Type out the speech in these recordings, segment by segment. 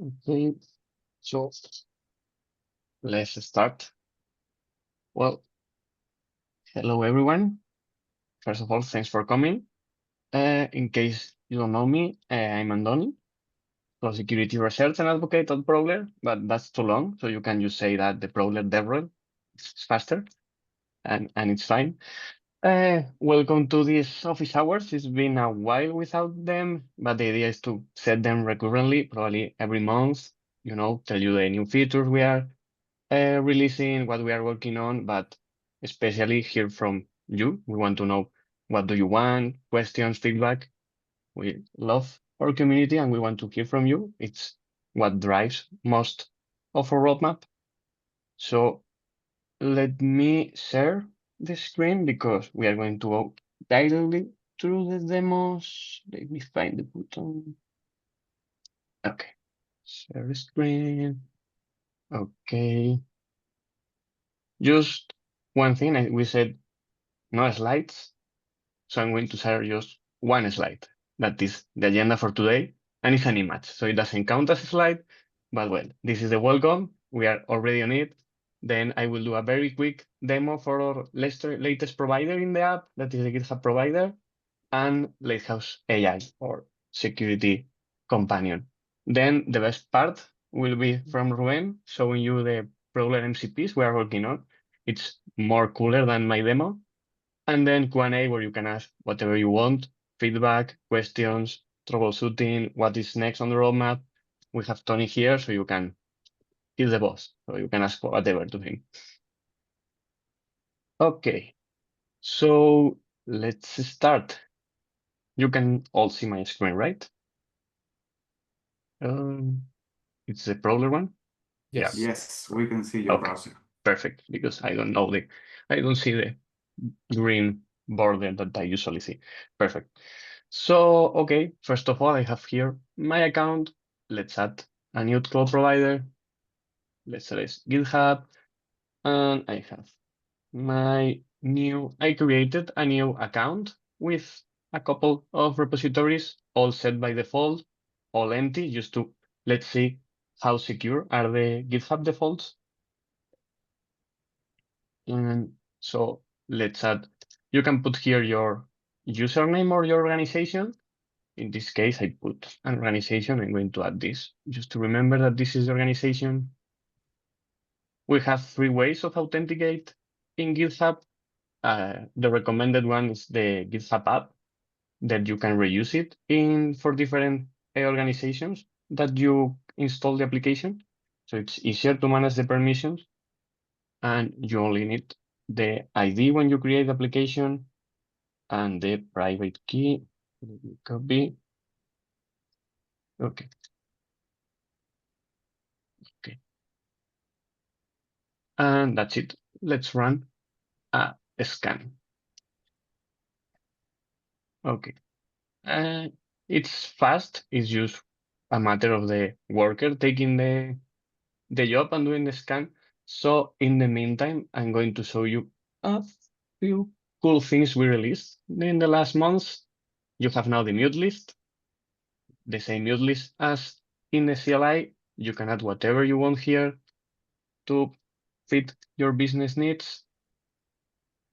Okay, so let's start. Well, hello everyone. First of all, thanks for coming. In case you don't know me, I'm Andoni, so security research and advocate at Prowler, but that's too long, so you can just say that the Prowler DevRel is faster, and it's fine. Welcome to these office hours. It's been a while without them, but the idea is to set them recurrently, probably every month, tell you the new features we are releasing, what we are working on, but especially hear from you. We want to know what do you want, questions, feedback. We love our community and we want to hear from you. It's what drives most of our roadmap. So let me share the screen because we are going to go directly through the demos. Let me find the button. Okay, share the screen. Okay. Just one thing, we said no slides. So I'm going to share just one slide. That is the agenda for today. And it's an image. So it doesn't count as a slide. But well, this is the welcome. We are already on it. Then I will do a very quick demo for our latest provider in the app. That is the GitHub provider. And Lighthouse AI or security companion. Then the best part will be from Ruben showing you the Prowler MCPs we are working on. It's more cooler than my demo. And then Q&A where you can ask whatever you want, feedback, questions, troubleshooting, what is next on the roadmap. We have Tony here, so you can, he's the boss, so you can ask whatever to him. Okay, so let's start. You can all see my screen, right? It's the Prowler one? Yes. Yeah. Yes, we can see your Okay, browser. perfect, because I don't see the green border that I usually see. Perfect. So, okay, first of all, I have here my account. Let's add a new cloud provider. Let's select GitHub. And I have I created a new account with a couple of repositories, all set by default, all empty, just to, let's see how secure are the GitHub defaults. And so let's add, you can put here your username or your organization. In this case, I put an organization. I'm going to add this just to remember that this is the organization. We have 3 ways of authenticate in GitHub. The recommended one is the GitHub app that you can reuse it for different organizations that you install the application. So it's easier to manage the permissions and you only need the ID when you create the application and the private key. Let me copy. Okay. Okay. And that's it. Let's run a scan. Okay. It's fast. It's just a matter of the worker taking the job and doing the scan. So in the meantime, I'm going to show you a few cool things we released in the last months. You have now the mute list, the same mute list as in the CLI. You can add whatever you want here to fit your business needs.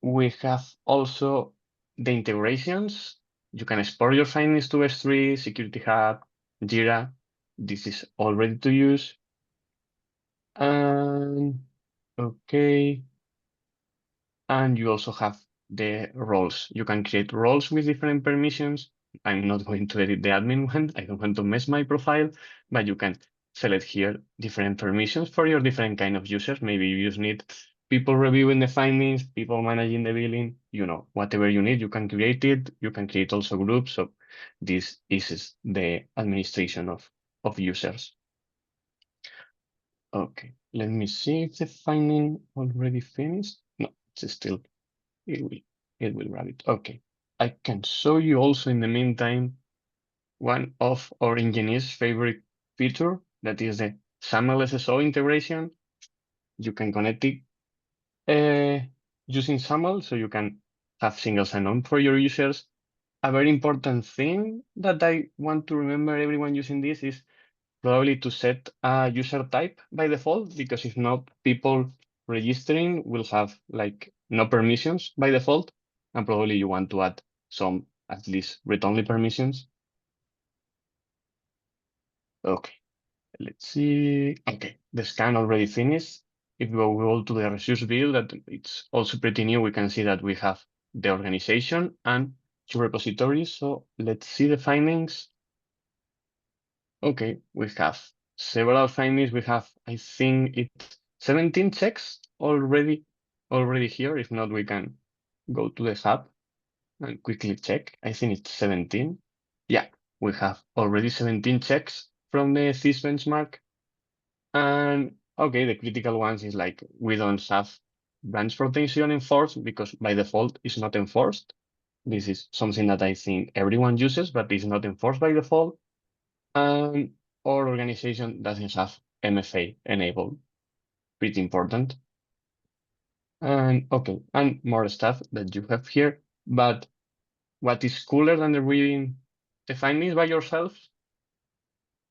We have also the integrations. You can export your findings to S3, Security Hub, Jira. This is all ready to use. And okay. And you also have the roles. You can create roles with different permissions. I'm not going to edit the admin one. I don't want to mess my profile, but you can select here different permissions for your different kind of users. Maybe you just need people reviewing the findings, people managing the billing, whatever you need, you can create it. You can create also groups. So this is the administration of users. Okay, let me see if the finding already finished. No, it's still, it will grab it. Okay, I can show you also in the meantime one of our engineers' favorite feature, that is the SAML SSO integration. You can connect it using SAML, so you can have single sign-on for your users. A very important thing that I want to remember everyone using this is probably to set a user type by default, because if not, people registering will have like no permissions by default, and probably you want to add some at least read-only permissions. Okay, let's see. Okay, the scan already finished. If we go to the resource view, that it's also pretty new, we can see that we have the organization and two repositories. So let's see the findings. Okay, we have several findings. We have, I think it's 17 checks already here. If not, we can go to the hub and quickly check. I think it's 17. Yeah, we have already 17 checks from the this benchmark. And okay, the critical ones is like we don't have branch protection enforced because by default it's not enforced. This is something that I think everyone uses, but it's not enforced by default. And our organization doesn't have MFA enabled. Pretty important. And okay, and more stuff that you have here. But what is cooler than the reading the findings by yourself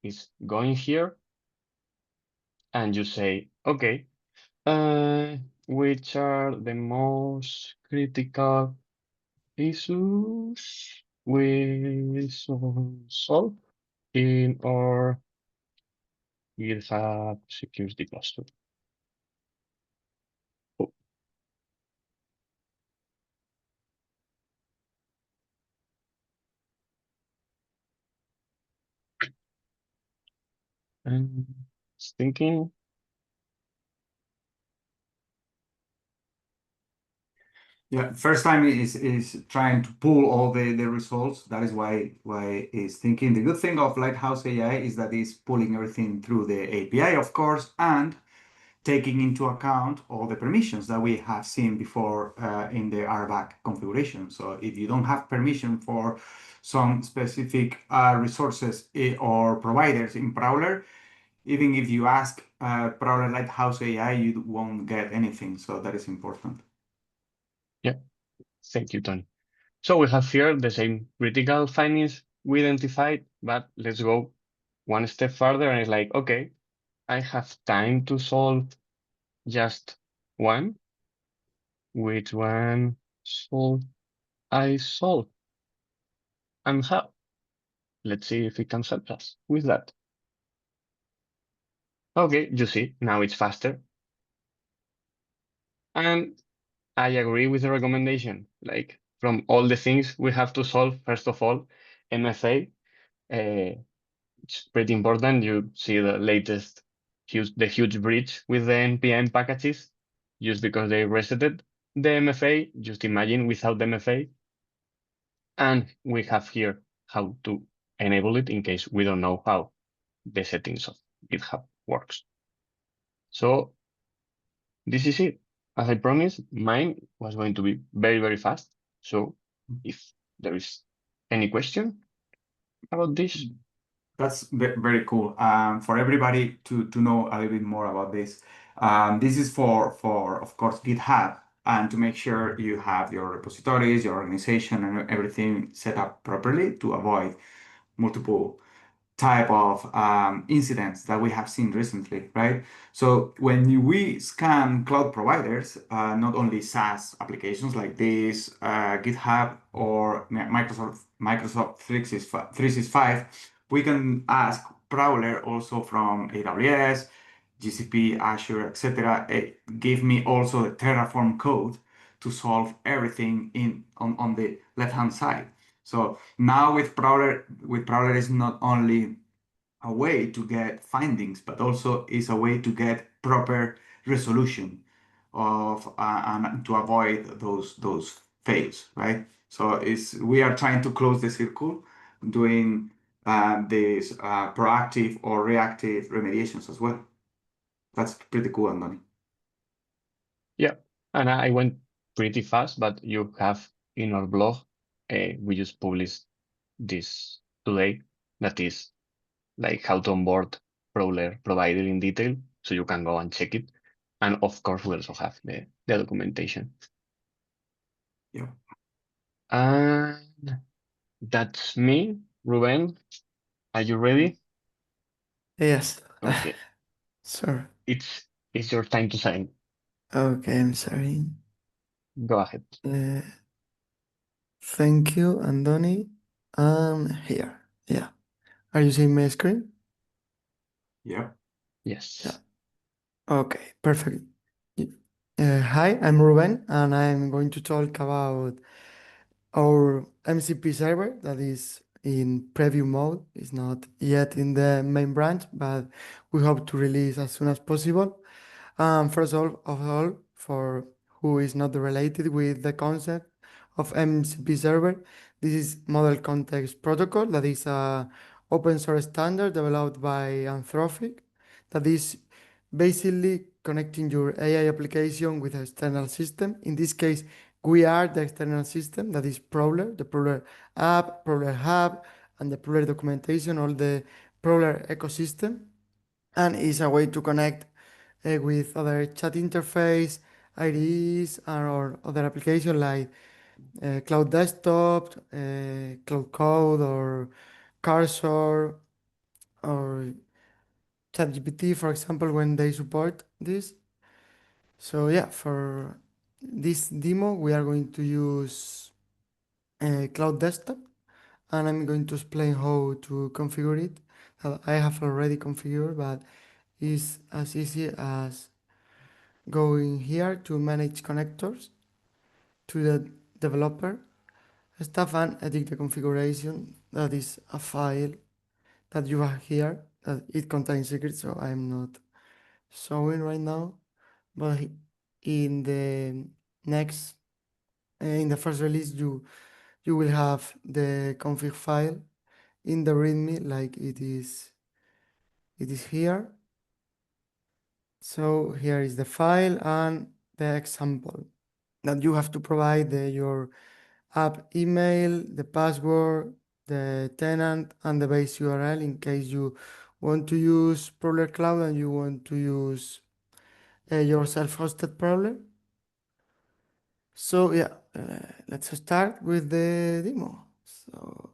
is going here and you say, okay, which are the most critical issues we solve in our GitHub security cluster? Oh, and it's thinking. Yeah, first time is trying to pull all the results. That is why it's thinking. The good thing of Lighthouse AI is that it's pulling everything through the API, of course, and taking into account all the permissions that we have seen before in the RBAC configuration. So if you don't have permission for some specific resources or providers in Prowler, even if you ask Prowler Lighthouse AI, you won't get anything. So that is important. Yeah, thank you, Tony. So we have here the same critical findings we identified, but let's go one step further and it's like, okay, I have time to solve just one. Which one should I solve and how? Let's see if it can help us with that. Okay, you see, now it's faster. And I agree with the recommendation. Like from all the things we have to solve, first of all, MFA, it's pretty important. You see the latest the huge breach with the NPM packages just because they resetted the MFA. Just imagine without the MFA. And we have here how to enable it in case we don't know how the settings of GitHub works. So this is it. As I promised, mine was going to be very, very fast. So if there is any question about this. That's very cool. For everybody to know a little bit more about this, this is for of course GitHub, and to make sure you have your repositories, your organization, and everything set up properly to avoid multiple type of incidents that we have seen recently, right? So when we scan cloud providers, not only SaaS applications like this, GitHub or Microsoft 365, we can ask Prowler also from AWS, GCP, Azure, etc. Give me also the Terraform code to solve everything on the left-hand side. So now with Prowler is not only a way to get findings, but also is a way to get proper resolution of and to avoid those fails, right? So it's we are trying to close the circle, doing this proactive or reactive remediations as well. That's pretty cool, Andoni. Yeah, and I went pretty fast, but you have in our blog, we just published this today. That is like how to onboard Prowler provider in detail, so you can go and check it. And of course, we also have the documentation. Yeah. And that's me, Ruben. Are you ready? Yes. Okay, Sure. it's your time to sign. Okay, I'm sorry. Go ahead. Uh, Thank you, Andoni. Here. Yeah. Are you seeing my screen? Yeah. Yeah. Yes. Okay, perfect. Y- Hi, I'm Ruben, and I'm going to talk about our MCP server that is in preview mode. It's not yet in the main branch, but we hope to release as soon as possible. First of all, for who is not related with the concept of MCP server, this is Model Context Protocol, that is a open source standard developed by Anthropic, that is basically connecting your AI application with an external system. In this case, we are the external system, that is Prowler, the Prowler app, Prowler hub, and the Prowler documentation, all the Prowler ecosystem, and is a way to connect with other chat interface, IDEs, or other applications like Cloud Desktop, Cloud Code, or Cursor, or ChatGPT, for example, when they support this. So yeah, for this demo, we are going to use Cloud Desktop, and I'm going to explain how to configure it. I have already configured, but it's as easy as going here to manage connectors to the developer stuff and edit the configuration. That is a file that you have here. That it contains secrets, so I'm not showing right now. But in the next, in the first release, you will have the config file in the README like it is here. So here is the file and the example that you have to provide your app email, the password, the tenant, and the base URL in case you want to use Prowler Cloud and you want to use your self-hosted Prowler. So yeah, let's start with the demo. So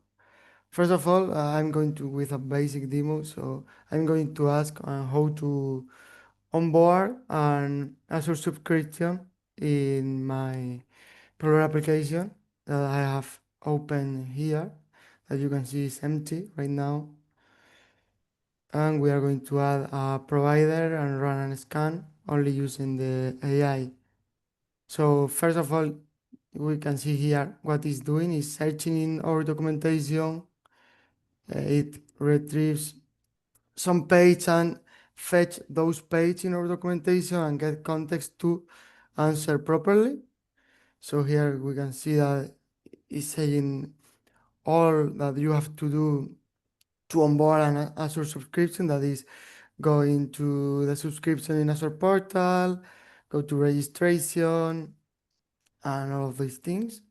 first of all, I'm going to with a basic demo. So I'm going to ask how to onboard an Azure subscription in my Prowler application that I have open here, that you can see is empty right now. And we are going to add a provider and run a scan only using the AI. So first of all, we can see here what it's doing is searching in our documentation. It retrieves some page and fetch those pages in our documentation and get context to answer properly. So here we can see that it's saying all that you have to do to onboard an Azure subscription, that is go into the subscription in Azure portal, go to registration, and all of these things.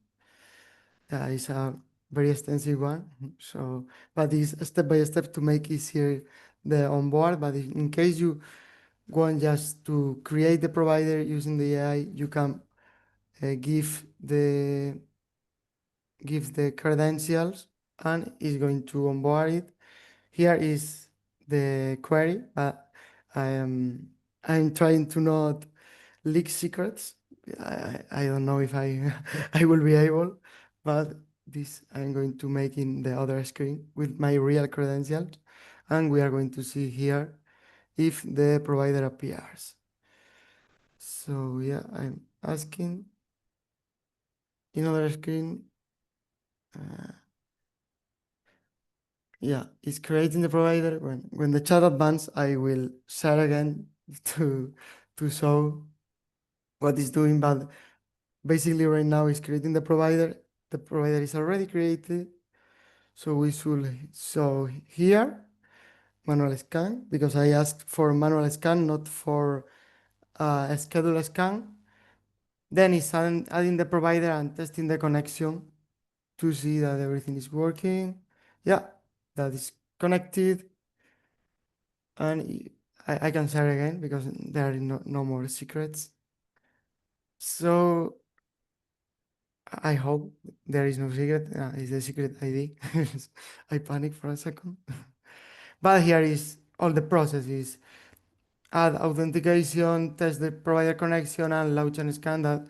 That is a very extensive one. So, but it's step by step to make easier the onboard. But in case you want just to create the provider using the AI, you can give the credentials and it's going to onboard it. Here is the query, but I am I'm trying to not leak secrets. I don't know if I I will be able, but this I'm going to make in the other screen with my real credentials, and we are going to see here if the provider appears. So yeah, I'm asking in other screen. Uh, yeah, it's creating the provider. When the chat advance, I will share again to show what it's doing. But basically, right now, it's creating the provider. The provider is already created. So we should show here manual scan because I asked for manual scan, not for a schedule scan. Then it's adding the provider and testing the connection to see that everything is working. Yeah, that is connected. And I can share again because there are no more secrets. So I hope there is no secret. It's the secret ID. I panic for a second. But here is all the processes, add authentication, test the provider connection, and launch and scan that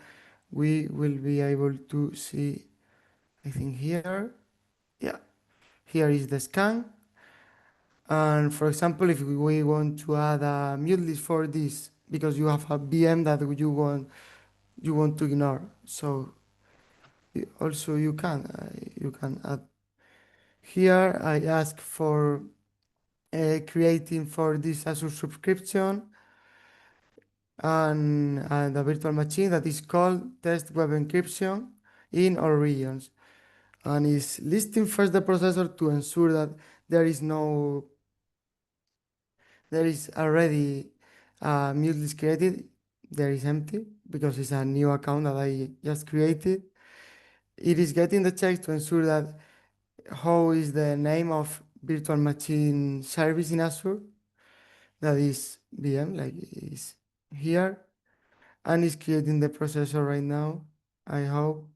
we will be able to see, I think here. Yeah, here is the scan. And for example, if we want to add a mute list for this, because you have a VM that you want to ignore, so also you can add here. I ask for creating for this Azure subscription and a virtual machine that is called test web encryption in all regions, and is listing first the processor to ensure that there is no there is already a mute list created. There is empty because it's a new account that I just created. It is getting the checks to ensure that how is the name of virtual machine service in Azure, that is VM, like is here, and it's creating the processor right now. I hope,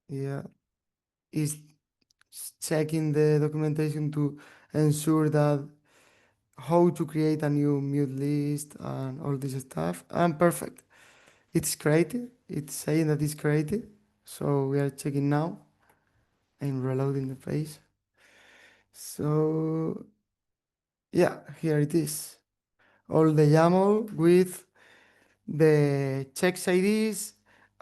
yeah, is checking the documentation to ensure that how to create a new mute list and all this stuff. And perfect, it's created. It's saying that it's created. So we are checking now. I'm reloading the page. So yeah, here it is. All the YAML with the checks IDs,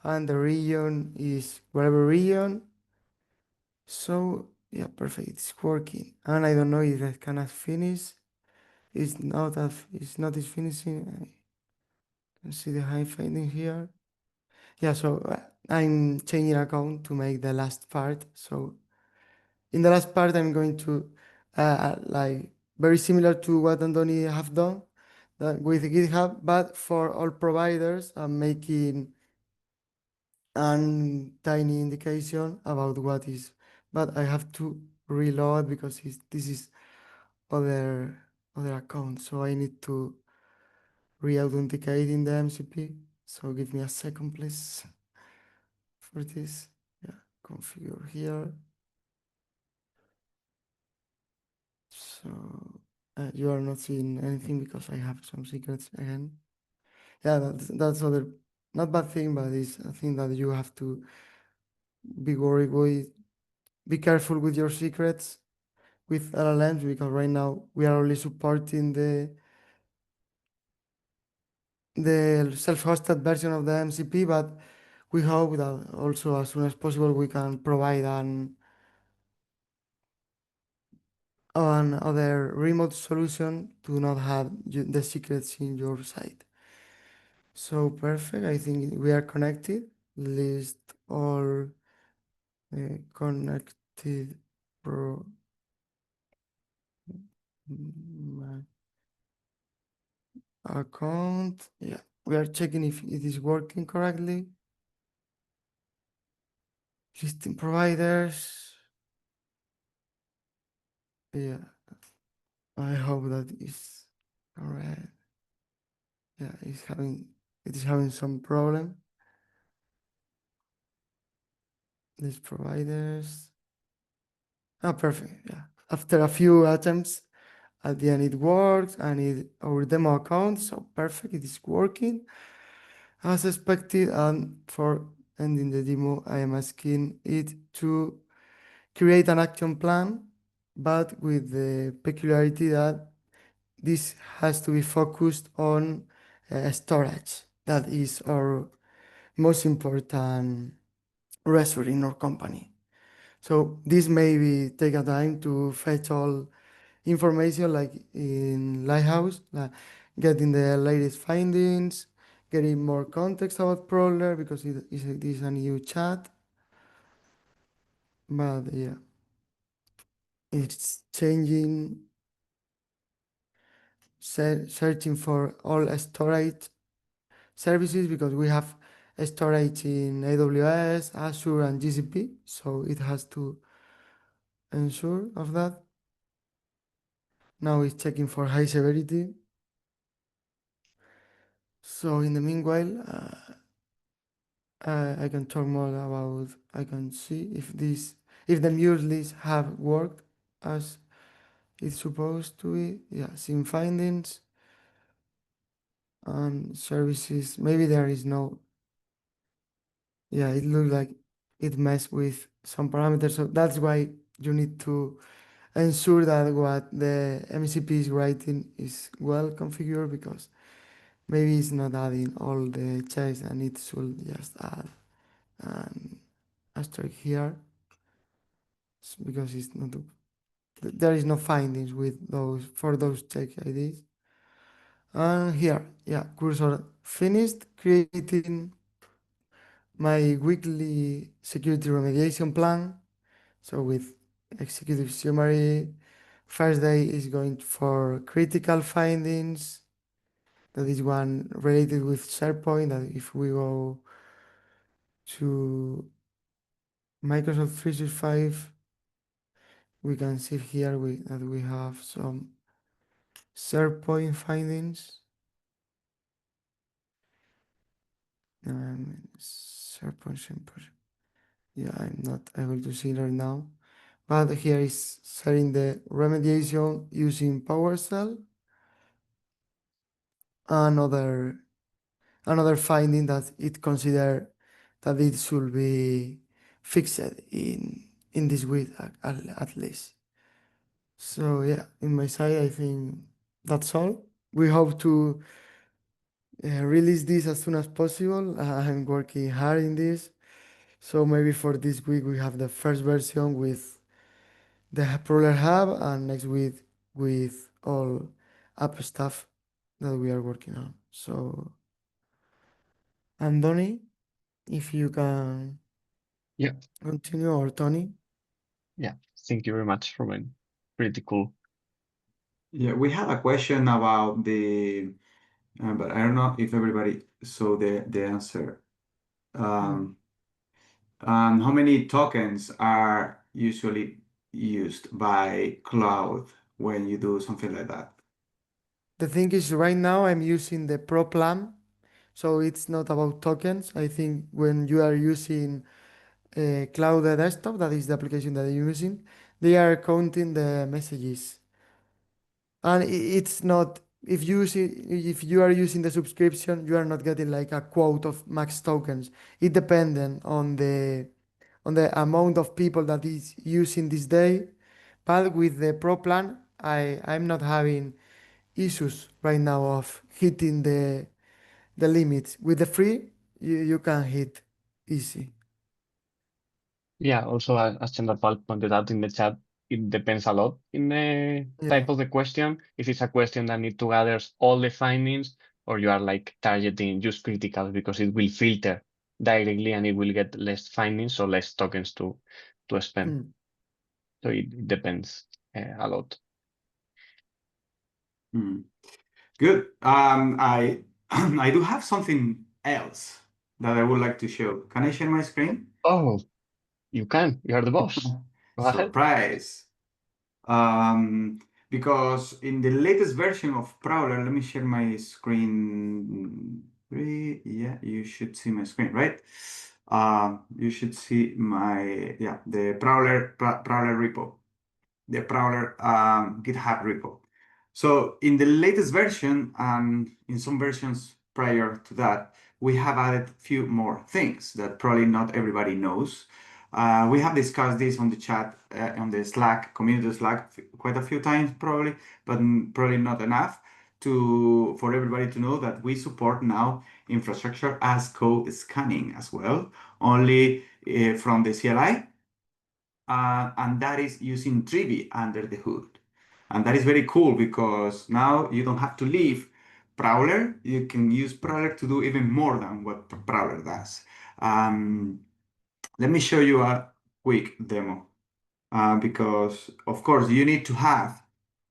and the region is whatever region. So yeah, perfect. It's working. And I don't know if I can finish. It's not is finishing. I can see the high finding here. Yeah, so I'm changing account to make the last part. So in the last part, I'm going to like very similar to what Andoni have done with GitHub, but for all providers, I'm making a tiny indication about what is. But I have to reload because this is other account, so I need to re-authenticate in the MCP. So give me a second, please, for this. Yeah, configure here. So you are not seeing anything because I have some secrets again. Yeah, that's other not bad thing, but it's a thing that you have to be worried with. Be careful with your secrets with LLMs, because right now we are only supporting the self-hosted version of the MCP, but we hope that also as soon as possible we can provide an other remote solution to not have the secrets in your site. So perfect. I think we are connected. List all connected pro my account. Yeah, we are checking if it is working correctly. Listing providers. Yeah, I hope that is correct. Yeah, it is having some problem. List providers. Ah, perfect. Yeah. After a few attempts, at the end it works, and our demo account, so perfect, it is working as expected. And for ending the demo, I am asking it to create an action plan, but with the peculiarity that this has to be focused on storage. That is our most important resource in our company. So this maybe take a time to fetch all information like in Lighthouse, like getting the latest findings, getting more context about Prowler because it is a new chat. But yeah, it's changing, searching for all storage services because we have storage in AWS, Azure, and GCP. So it has to ensure of that. Now it's checking for high severity. So in the meanwhile, I can talk more about, I can see if the mute lists have worked as it's supposed to be. Yeah, sim findings and services. Maybe there is no. Yeah, it looks like it messed with some parameters. So that's why you need to ensure that what the MCP is writing is well configured, because maybe it's not adding all the checks and it should just add an asterisk here because it's not there is no findings with those for those check IDs. And here, yeah, cursor finished creating my weekly security remediation plan. So with executive summary, first day is going for critical findings. That is one related with SharePoint. That if we go to Microsoft 365, we can see here that we have some SharePoint findings. SharePoint. Yeah, I'm not able to see it right now. But here is setting the remediation using PowerShell. Another finding that it consider that it should be fixed in this week at least. So yeah, in my side, I think that's all. We hope to release this as soon as possible. I'm working hard in this. So maybe for this week we have the first version with the Prowler Hub, and next week with all app stuff that we are working on. So, Andoni, if you can Yeah, continue, or Tony. yeah. Thank you very much, Ruben. Pretty cool. Yeah, we had a question about but I don't know if everybody saw the answer. Mm. How many tokens are usually used by cloud when you do something like that? The thing is, right now I'm using the Pro plan, so it's not about tokens. I think when you are using Cloud Desktop, that is the application that you're using, they are counting the messages. And it's not, if you are using the subscription, you are not getting like a quote of max tokens. It depends on the amount of people that is using this day. But with the Pro plan, I'm not having issues right now of hitting the limits. With the free, you can hit easy. Yeah, also as Chandrapal pointed out in the chat, it depends a lot in the type Yeah. of the question. If it's a question that need to gather all the findings, or you are like targeting just critical because it will filter directly and it will get less findings or less tokens to spend. Mm. So it depends a lot. Hmm. Good. I I do have something else that I would like to show. Can I share my screen? Oh, you can. You are the boss. Go ahead. Surprise. Um, because in the latest version of Prowler, let me share my screen. Yeah, you should see my screen, right? You should see my, yeah, the Prowler repo, the Prowler GitHub repo. So in the latest version and in some versions prior to that, we have added a few more things that probably not everybody knows. We have discussed this on the chat, on the Slack, community Slack, quite a few times probably, but probably not enough for everybody to know that we support now infrastructure as code scanning as well, only from the CLI, and that is using Trivi under the hood. And that is very cool because now you don't have to leave Prowler. You can use Prowler to do even more than what Prowler does. Let me show you a quick demo because, of course, you need to have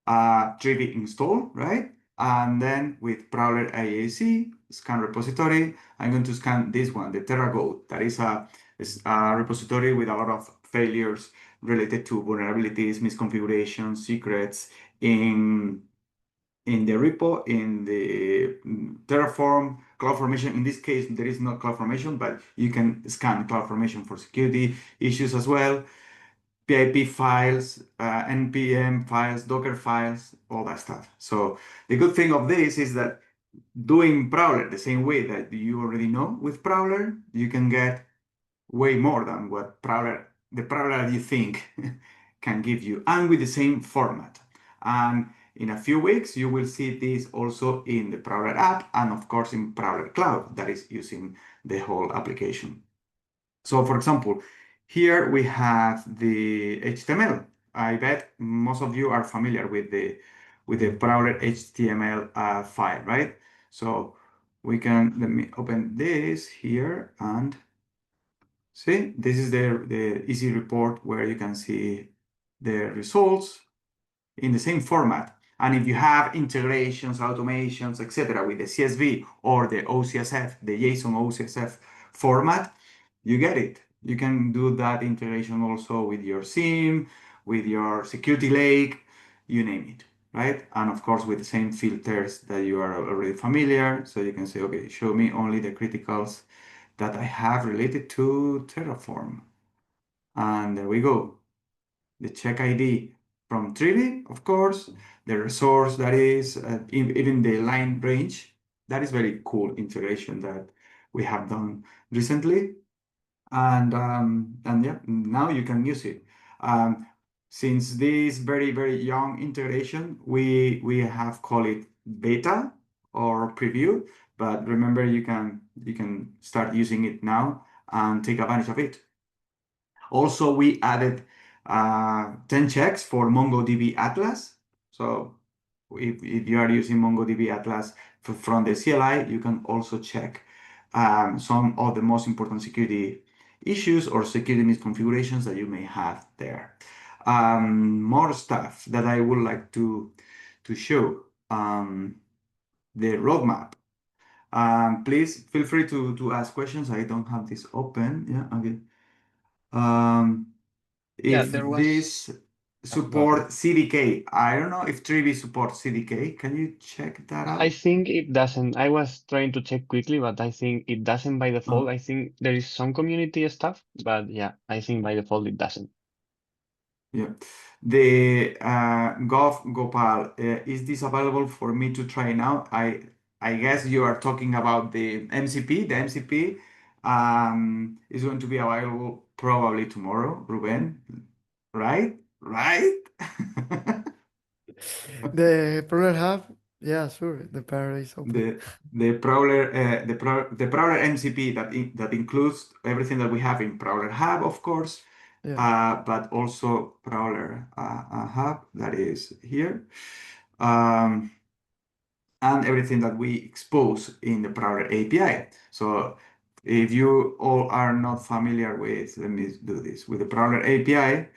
Trivi installed, right? And then with Prowler IAC, scan repository, I'm going to scan this one, the TerraGoat. That is a repository with a lot of failures related to vulnerabilities, misconfigurations, secrets in the repo, in the Terraform, CloudFormation. In this case, there is no CloudFormation, but you can scan CloudFormation for security issues as well. PIP files, NPM files, Docker files, all that stuff. So the good thing of this is that doing Prowler the same way that you already know with Prowler, you can get way more than what the Prowler you think can give you, and with the same format. And in a few weeks, you will see this also in the Prowler app, and of course in Prowler Cloud, that is using the whole application. So for example, here we have the HTML. I bet most of you are familiar with the Prowler HTML file, right? So let me open this here and see, this is the easy report where you can see the results in the same format. And if you have integrations, automations, etc., with the CSV or the OCSF, the JSON OCSF format, you get it. You can do that integration also with your SIEM, with your security lake, you name it, right? And of course, with the same filters that you are already familiar. So you can say, okay, show me only the criticals that I have related to Terraform. And there we go. The check ID from Trivi, of course, the resource that is, even the line range. That is very cool integration that we have done recently. And yeah, now you can use it. Since this very young integration, we have called it beta or preview, but remember you can start using it now and take advantage of it. Also, we added 10 checks for MongoDB Atlas. So if you are using MongoDB Atlas from the CLI, you can also check some of the most important security issues or security misconfigurations that you may have there. More stuff that I would like to show. The roadmap. Please feel free to ask questions. I don't have this open. Yeah, okay. Yeah, If there was. this Go ahead. support CDK, I don't know if Trivi supports CDK. Can you check that I out? think it doesn't. I was trying to check quickly, but I think it doesn't by default. Oh, I think there is some community stuff, but yeah, I think by default it doesn't. yeah. The Gopal, is this available for me to try now? I guess you are talking about the MCP. The MCP is going to be available probably tomorrow, Ruben, right? Right? The Prowler Hub, yeah, sure, the Prowler is open. The Prowler MCP that includes everything that we have in Prowler Hub, of course, Yeah. but also Prowler Hub that is here. Um, and everything that we expose in the Prowler API. So if you all are not familiar with, let me do this, with the Prowler API,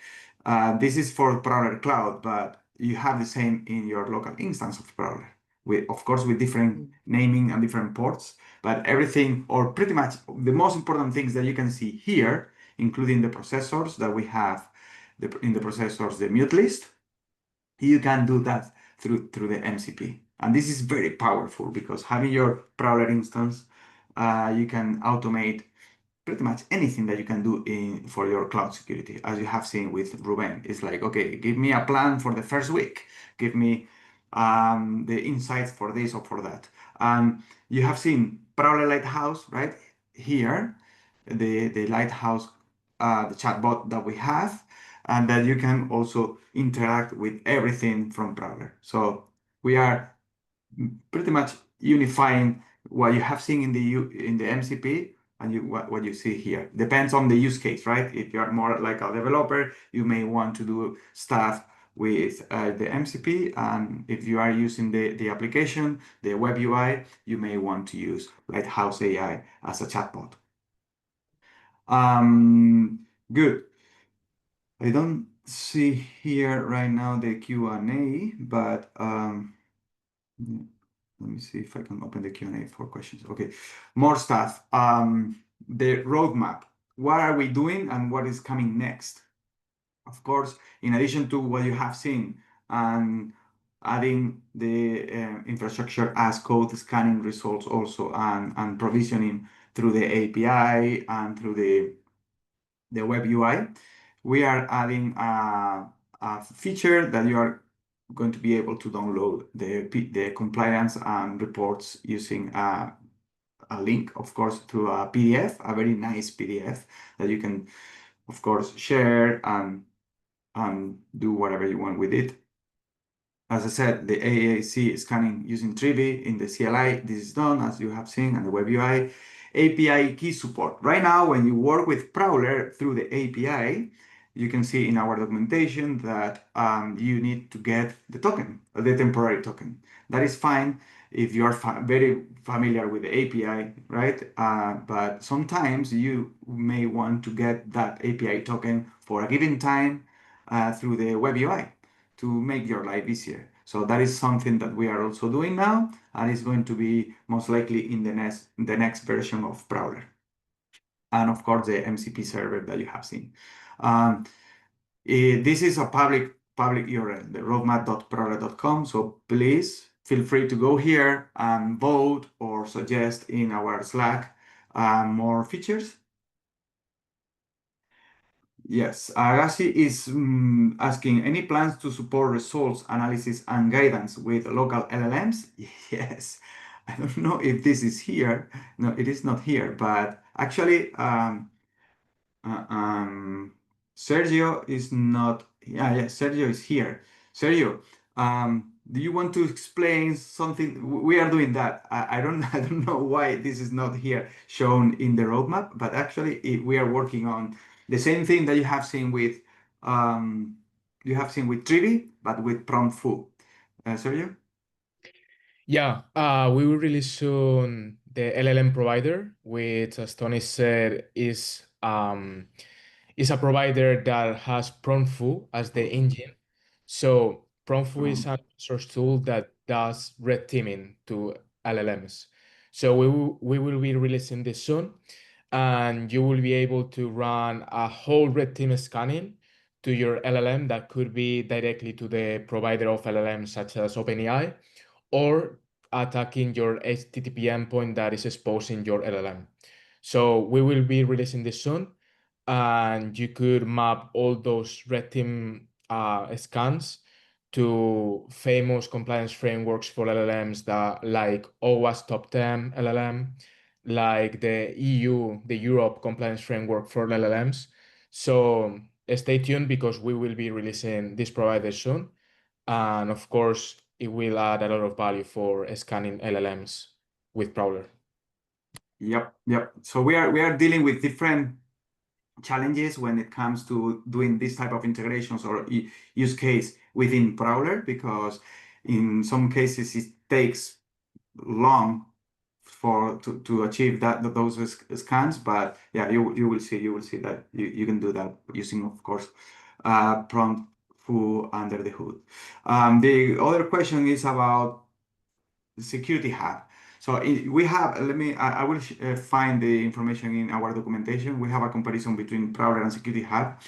this is for Prowler Cloud, but you have the same in your local instance of Prowler, of course, with different naming and different ports, but everything, or pretty much the most important things that you can see here, including the processors that we have in the processors, the mute list, you can do that through the MCP. And this is very powerful because having your Prowler instance, you can automate pretty much anything that you can do for your cloud security, as you have seen with Ruben. It's like, okay, give me a plan for the first week. Give me the insights for this or for that. And you have seen Prowler Lighthouse, right? Here, the Lighthouse, the chatbot that we have, and that you can also interact with everything from Prowler. So we are pretty much unifying what you have seen in the MCP and what you see here. Depends on the use case, right? If you are more like a developer, you may want to do stuff with the MCP, and if you are using the application, the web UI, you may want to use Lighthouse AI as a chatbot. Good. I don't see here right now the Q&A, but let me see if I can open the Q&A for questions. Okay, more stuff. The roadmap. What are we doing and what is coming next? Of course, in addition to what you have seen and adding the infrastructure as code scanning results also and provisioning through the API and through the web UI, we are adding a feature that you are going to be able to download the compliance and reports using a link, of course, through a PDF, a very nice PDF that you can, of course, share and do whatever you want with it. As I said, the AAC scanning using Trivi in the CLI, this is done, as you have seen, and the web UI. API key support. Right now, when you work with Prowler through the API, you can see in our documentation that you need to get the token, the temporary token. That is fine if you are very familiar with the API, right? But sometimes you may want to get that API token for a given time through the web UI to make your life easier. So that is something that we are also doing now, and is going to be most likely in the next version of Prowler. And of course, the MCP server that you have seen. This is a public URL, the roadmap.prowler.com. So please feel free to go here and vote or suggest in our Slack more features. Yes, Agassi is asking, any plans to support results analysis and guidance with local LLMs? Yes, I don't know if this is here. No, it is not here, but actually, Sergio is not. Yeah, Sergio is here. Sergio, do you want to explain something? We are doing that. I don't I don't know why this is not here shown in the roadmap, but actually we are working on the same thing that you have seen with Trivi, but with prompt foo. Sergio? Yeah, we will release soon the LLM provider, which, as Tony said, is a provider that has PromptFoo as the engine. So PromptFoo is an open source tool that does red teaming to LLMs. So we will be releasing this soon, and you will be able to run a whole red team scanning to your LLM that could be directly to the provider of LLMs such as OpenAI, or attacking your HTTP endpoint that is exposing your LLM. So we will be releasing this soon, and you could map all those red team scans to famous compliance frameworks for LLMs that like OWASP Top 10 LLM, like the EU, the Europe compliance framework for LLMs. So stay tuned because we will be releasing this provider soon. And of course, it will add a lot of value for scanning LLMs with Prowler. Yep. So we are dealing with different challenges when it comes to doing this type of integrations or use case within Prowler, because in some cases it takes long to achieve those scans. But yeah, you will see that you can do that using, of course, prompt foo under the hood. The other question is about the Security Hub. So we have, I will find the information in our documentation. We have a comparison between Prowler and Security Hub,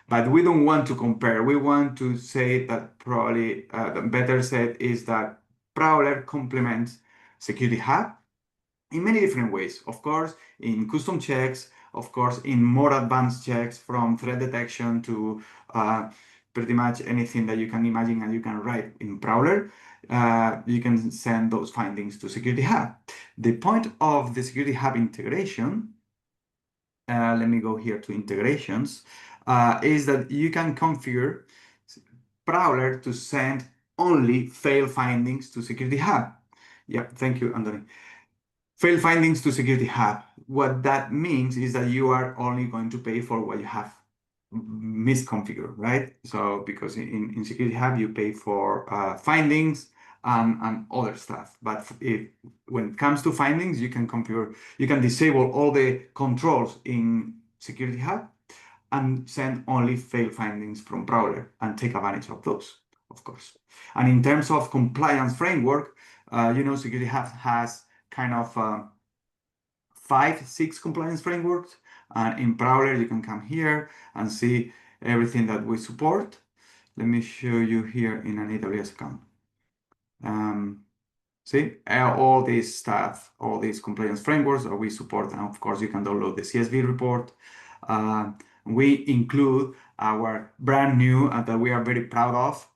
but we don't want to compare. We want to say that probably the better said is that Prowler complements Security Hub in many different ways. Of course, in custom checks, of course, in more advanced checks, from threat detection to pretty much anything that you can imagine and you can write in Prowler. You can send those findings to Security Hub. The point of the Security Hub integration, let me go here to integrations, is that you can configure Prowler to send only fail findings to Security Hub. Yeah, thank you, Anthony. Fail findings to Security Hub. What that means is that you are only going to pay for what you have misconfigured, right? So because in Security Hub you pay for findings and other stuff. But when it comes to findings, you can disable all the controls in Security Hub and send only fail findings from Prowler and take advantage of those, of course. And in terms of compliance framework, Security Hub has kind of 5-6 compliance frameworks. And in Prowler, you can come here and see everything that we support. Let me show you here in an AWS account. See, all this stuff, all these compliance frameworks that we support. And of course, you can download the CSV report. We include our brand new and that we are very proud of,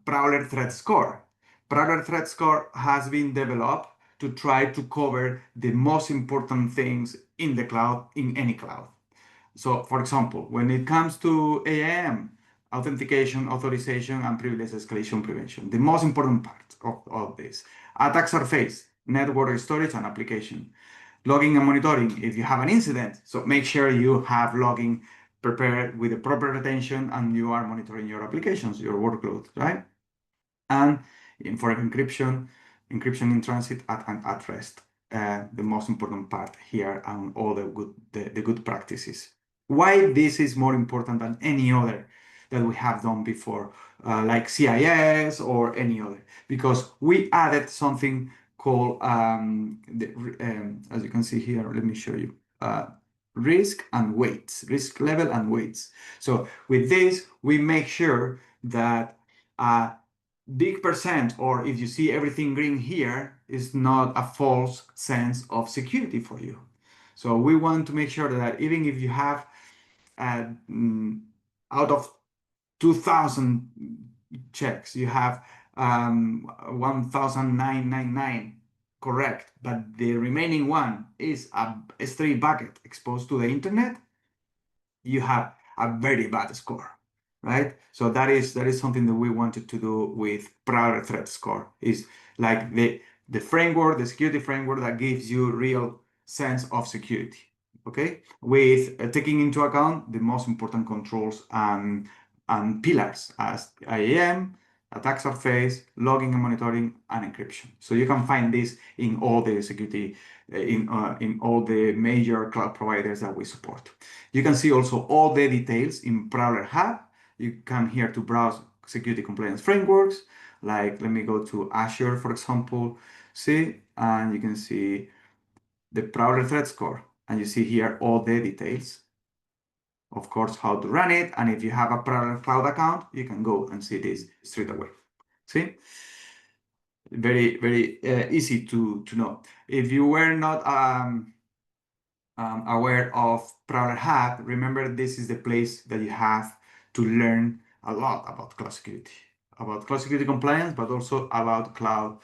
Prowler Threat Score. Prowler Threat Score has been developed to try to cover the most important things in the cloud, in any cloud. So, for example, when it comes to AIM, authentication, authorization, and privilege escalation prevention, the most important part of this. Attack surface, network storage, and application. Logging and monitoring if you have an incident. So make sure you have logging prepared with the proper retention and you are monitoring your applications, your workload, right? And for encryption in transit and at rest. The most important part here and all the good practices. Why this is more important than any other that we have done before, like CIS or any other, because we added something called, as you can see here, let me show you, risk and weights, risk level and weights. So with this, we make sure that big percent, or if you see everything green here, is not a false sense of security for you. So we want to make sure that even if you have out of 2,000 checks, you have 1,999 correct, but the remaining one is a stray bucket exposed to the internet, you have a very bad score, right? So that is something that we wanted to do with Prowler Threat Score. Is like the framework, the security framework that gives you real sense of security. Okay, with taking into account the most important controls and pillars as IAM, attack surface, logging and monitoring, and encryption. So you can find this in all the security, in all the major cloud providers that we support. You can see also all the details in Prowler Hub. You come here to browse security compliance frameworks. Like, let me go to Azure, for example, see, and you can see the Prowler Threat Score. And you see here all the details. Of course, how to run it. And if you have a Prowler Cloud account, you can go and see this straight away. See? Very, very easy to know. If you were not aware of Prowler Hub, remember this is the place that you have to learn a lot about cloud security compliance, but also about cloud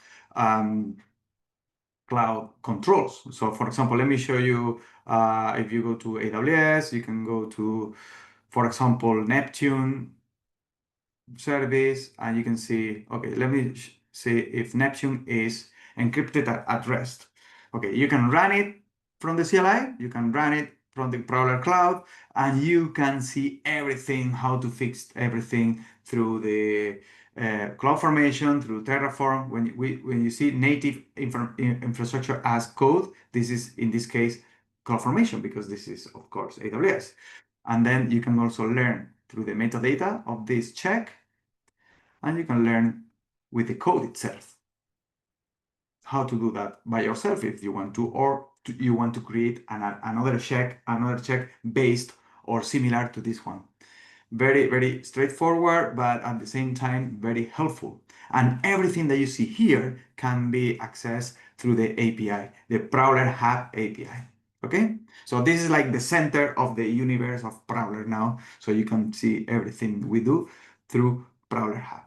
controls. So for example, let me show you, if you go to AWS, you can go to, for example, Neptune service, and you can see, okay, let me see if Neptune is encrypted at rest. Okay, you can run it from the CLI, you can run it from the Prowler Cloud, and you can see everything, how to fix everything through the CloudFormation, through Terraform. When you see native infrastructure as code, this is, in this case, CloudFormation, because this is, of course, AWS. And then you can also learn through the metadata of this check, and you can learn with the code itself how to do that by yourself if you want to, or you want to create another check based or similar to this one. Very, very straightforward, but at the same time, very helpful. And everything that you see here can be accessed through the API, the Prowler Hub API. Okay, so this is like the center of the universe of Prowler now. So you can see everything we do through Prowler Hub.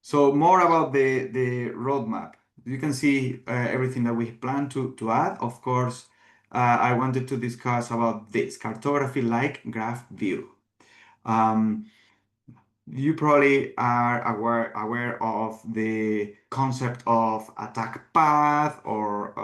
So more about the roadmap. You can see everything that we plan to add. Of course, I wanted to discuss about this cartography-like graph view. You probably are aware of the concept of attack path or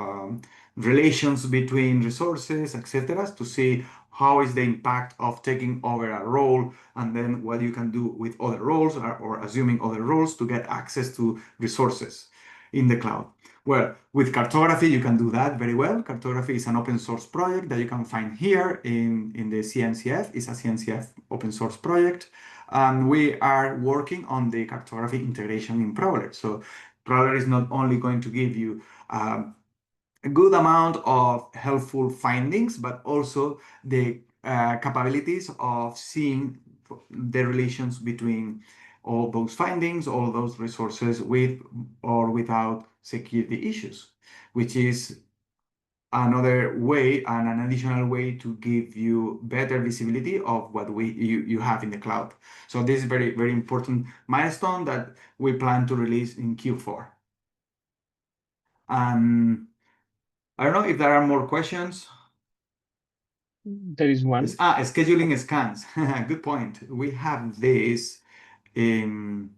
relations between resources, etc., to see how is the impact of taking over a role and then what you can do with other roles or assuming other roles to get access to resources in the cloud. Well, with cartography, you can do that very well. Cartography is an open source project that you can find here in the CNCF. It's a CNCF open source project. And we are working on the cartography integration in Prowler. So Prowler is not only going to give you a good amount of helpful findings, but also the capabilities of seeing the relations between all those findings, all those resources with or without security issues, which is another way and an additional way to give you better visibility of what you have in the cloud. So this is very important milestone that we plan to release in Q4. I don't know if there are more questions. There is one. Scheduling scans. Good point. We have this in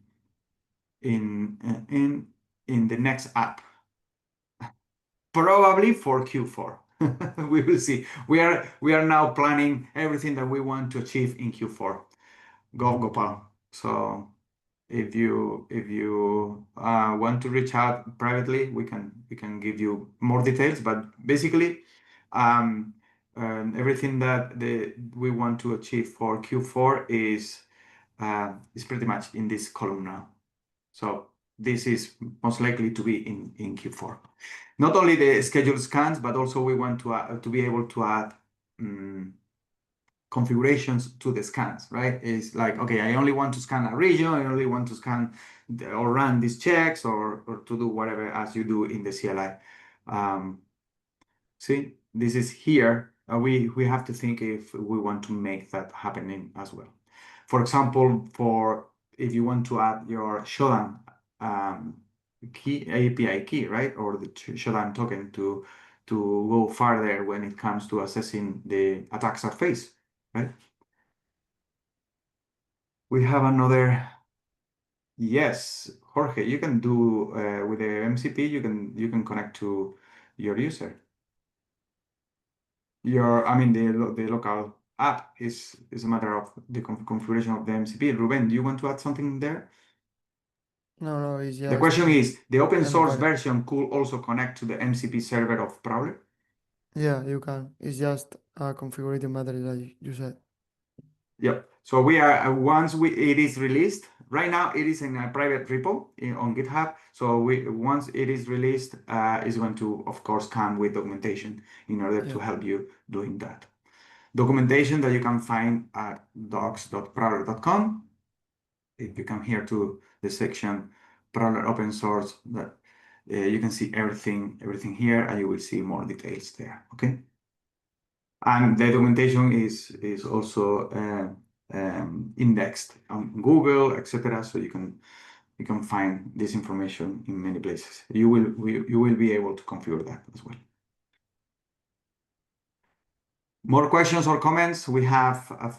the next app, probably for Q4. We will see. We are now planning everything that we want to achieve in Q4. Go Gopal. So if you want to reach out privately, we can give you more details. But basically, everything that we want to achieve for Q4 is pretty much in this column now. So this is most likely to be in Q4. Not only the scheduled scans, but also we want to be able to add configurations to the scans, right? It's like, okay, I only want to scan a region, I only want to scan or run these checks or to do whatever as you do in the CLI. See, this is here. We have to think if we want to make that happening as well. For example, if you want to add your showdown key, API key, right? Or the showdown token to go farther when it comes to assessing the attack surface, right? We have another. Yes, Jorge, you can do with the MCP, you can connect to your user. The local app is a matter of the configuration of the MCP. Ruben, do you want to add something there? No, it's The just question is, the open and source right. version could also connect to the MCP server of Prowler? Yeah, you can. It's just a configuration matter that you said. Yep. So we are once it is released. Right now, it is in a private repo on GitHub. So once it is released, it's going to, of course, come with documentation in order to help you doing that. Documentation that you can find at docs.prowler.com. If you come here to the section Prowler open source, that you can see everything here, and you will see more details there. Okay. And the documentation is also indexed on Google, etc. So you can find this information in many places. You will be able to configure that as well. More questions or comments? We have a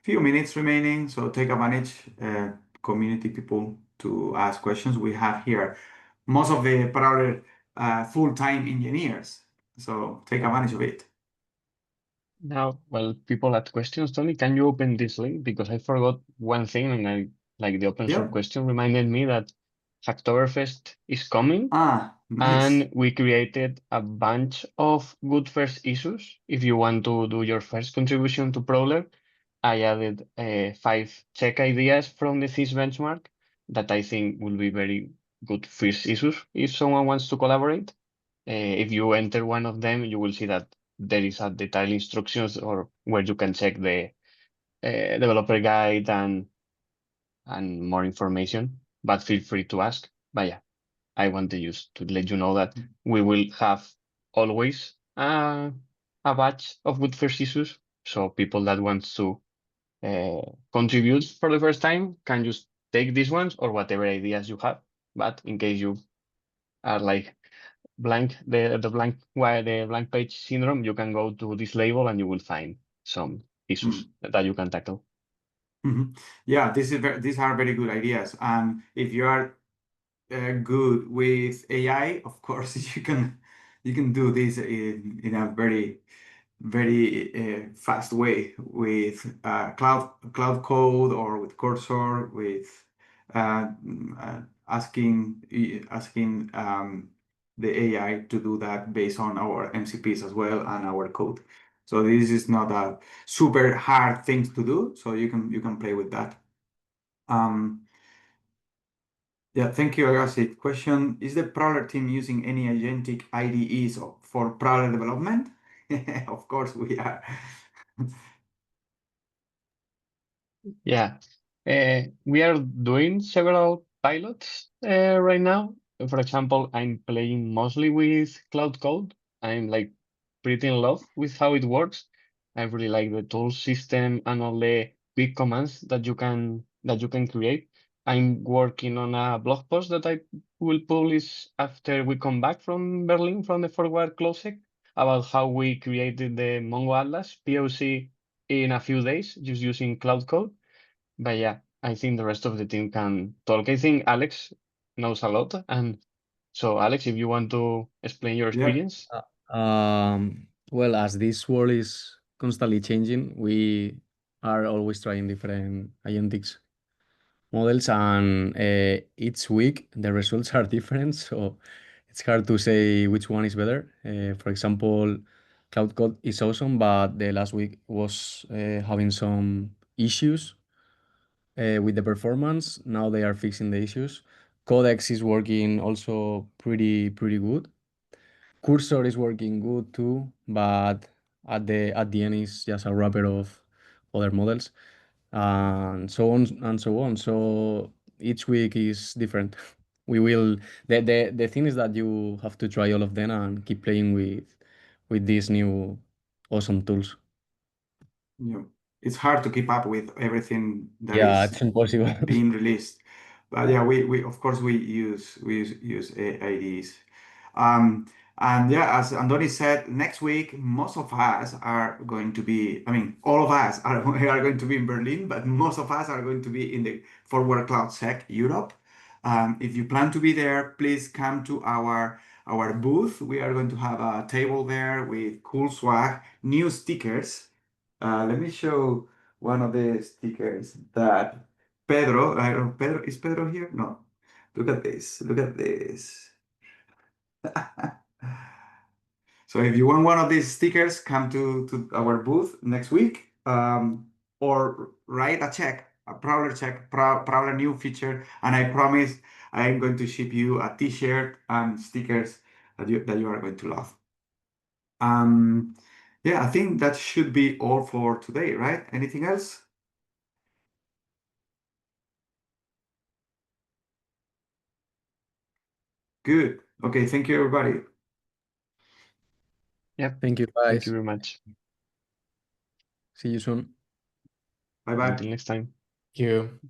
few minutes remaining, so take advantage, community people, to ask questions. We have here most of the Prowler full-time engineers, so take advantage of it. Now, well, people had questions. Tony, can you open this link? Because I forgot one thing, and like the open source question reminded me that Hacktoberfest is coming. Nice. And we created a bunch of good first issues. If you want to do your first contribution to Prowler, I added 5 check ideas from the CIS benchmark that I think will be very good first issues if someone wants to collaborate. If you enter one of them, you will see that there is a detailed instructions or where you can check the developer guide and more information, but feel free to ask. But yeah, I wanted just to let you know that we will have always a batch of good first issues. So people that want to contribute for the first time can just take these ones or whatever ideas you have. But in case you are like blank, the blank page syndrome, you can go to this label and you will find some issues that you can tackle. Yeah, these are very good ideas. And if you are good with AI, of course, you can do this in a very fast way with cloud code or with Cursor, with asking the AI to do that based on our MCPs as well and our code. So this is not a super hard thing to do. So you can play with that. Yeah, thank you, Agassi. Question, is the Prowler team using any agentic IDEs for Prowler development? Of course we are. Yeah, we are doing several pilots right now. For example, I'm playing mostly with Cloud Code. I'm like pretty in love with how it works. I really like the tool system and all the big commands that you can create. I'm working on a blog post that I will publish after we come back from Berlin from the Forward Closec about how we created the Mongo Atlas POC in a few days just using Cloud Code. But yeah, I think the rest of the team can talk. I think Alex knows a lot. And so, Alex, if you want to explain your Yeah. experience. Well, as this world is constantly changing, we are always trying different agentics models, and each week the results are different. So it's hard to say which one is better. For example, Cloud Code is awesome, but the last week was having some issues with the performance. Now they are fixing the issues. Codex is working also pretty good. Cursor is working good too, but at the end it's just a wrapper of other models, and so on and so on. So each week is different. We will the thing is that you have to try all of them and keep playing with these new awesome tools. Yeah. It's hard to keep up with everything that Yeah, is it's impossible. being released. But yeah, we of course we use IDs. And yeah, as Andoni said, next week most of us are going to be, I mean, all of us are, are going to be in Berlin, but most of us are going to be in the Forward Cloud Sec Europe. If you plan to be there, please come to our booth. We are going to have a table there with cool swag, new stickers. Let me show one of the stickers that Pedro, I don't, Pedro, is Pedro here? No. Look at this. Look at this. So if you want one of these stickers, come to our booth next week, or write a check, a Prowler check, Prowler new feature, and I promise I am going to ship you a T-shirt and stickers that you are going to love. Yeah, I think that should be all for today, right? Anything else? Good. Okay, thank you, everybody. Yep. Thank you, Thank you guys. very much. See you soon. Bye bye. Until next time. Thank you.